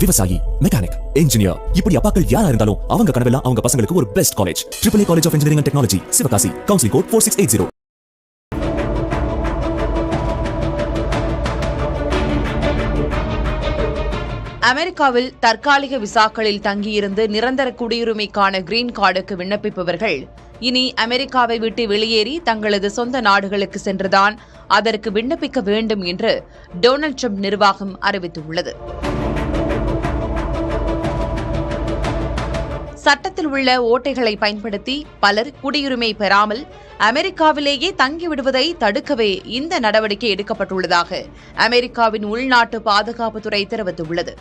விவசாயி, mechanic, engineer, இப்படி அப்பாக்கள் யாரா இருந்தாலும் அவங்க கனவெல்லாம் அவங்க பசங்களுக்கு ஒரு best college. AAA college of engineering and technology, Sivakasi. Counselling code 4680. அமெரிக்காவில் தற்காலிக விசாக்களில் தங்கியிருந்து நிரந்தர குடியுரிமைக்கான கிரீன் கார்டுக்கு விண்ணப்பிப்பவர்கள் இனி அமெரிக்காவை விட்டு வெளியேறி தங்களது சொந்த நாடுகளுக்கு சென்றுதான் அதற்கு விண்ணப்பிக்க வேண்டும் என்று டொனால்ட் ட்ரம்ப் நிர்வாகம் அறிவித்துள்ளது. சட்டத்தில் உள்ள ஓட்டைகளை பயன்படுத்தி பலர் குடியுரிமை பெறாமல் அமெரிக்காவிலேயே தங்கிவிடுவதை தடுக்கவே இந்த நடவடிக்கை எடுக்கப்பட்டுள்ளதாக அமெரிக்காவின் உள்நாட்டு பாதுகாப்புத்துறை தெரிவித்துள்ளது.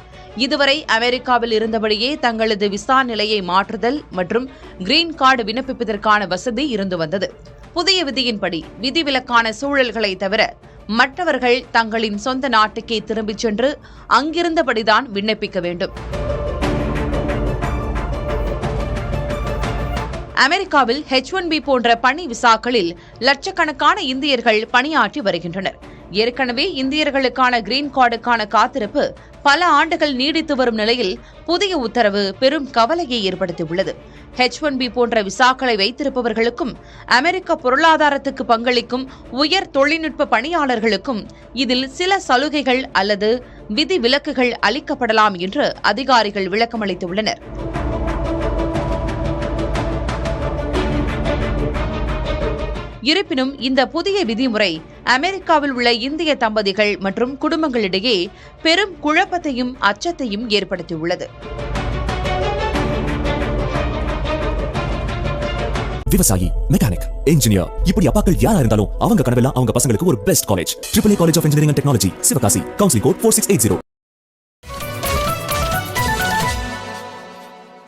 இதுவரை அமெரிக்காவில் இருந்தபடியே தங்களது விசா நிலையை மாற்றுதல் மற்றும் கிரீன் கார்டு விண்ணப்பிப்பதற்கான வசதி இருந்து வந்தது. புதிய விதியின்படி விதிவிலக்கான சூழல்களை தவிர மற்றவர்கள் தங்களின் சொந்த நாட்டுக்கே திரும்பிச் சென்று அங்கிருந்தபடிதான் விண்ணப்பிக்க வேண்டும். அமெரிக்காவில் H-1B போன்ற பணி விசாக்களில் லட்சக்கணக்கான இந்தியர்கள் பணியாற்றி வருகின்றனர். ஏற்கனவே இந்தியர்களுக்கான கிரீன் கார்டுக்கான காத்திருப்பு பல ஆண்டுகள் நீடித்து வரும் நிலையில் புதிய உத்தரவு பெரும் கவலையை ஏற்படுத்தியுள்ளது. H-1B போன்ற விசாக்களை வைத்திருப்பவர்களுக்கும் அமெரிக்க பொருளாதாரத்துக்கு பங்களிக்கும் உயர் தொழில்நுட்ப பணியாளர்களுக்கும் இதில் சில சலுகைகள் அல்லது விதி விலக்குகள் அளிக்கப்படலாம் என்று அதிகாரிகள் விளக்கமளித்துள்ளனர். இருப்பினும் இந்த புதிய விதிமுறை அமெரிக்காவில் உள்ள இந்திய தம்பதிகள் மற்றும் குடும்பங்களிடையே பெரும் குழப்பத்தையும் அச்சத்தையும் ஏற்படுத்தியுள்ளது. விவசாயி, மெக்கானிக், இன்ஜினியர், இப்படி அப்பாக்கள் யாரா இருந்தாலும் அவங்க கனவெல்லாம் அவங்க பசங்களுக்கு ஒரு best college. AAA college of engineering and technology, Sivakasi. Counselling code 4680.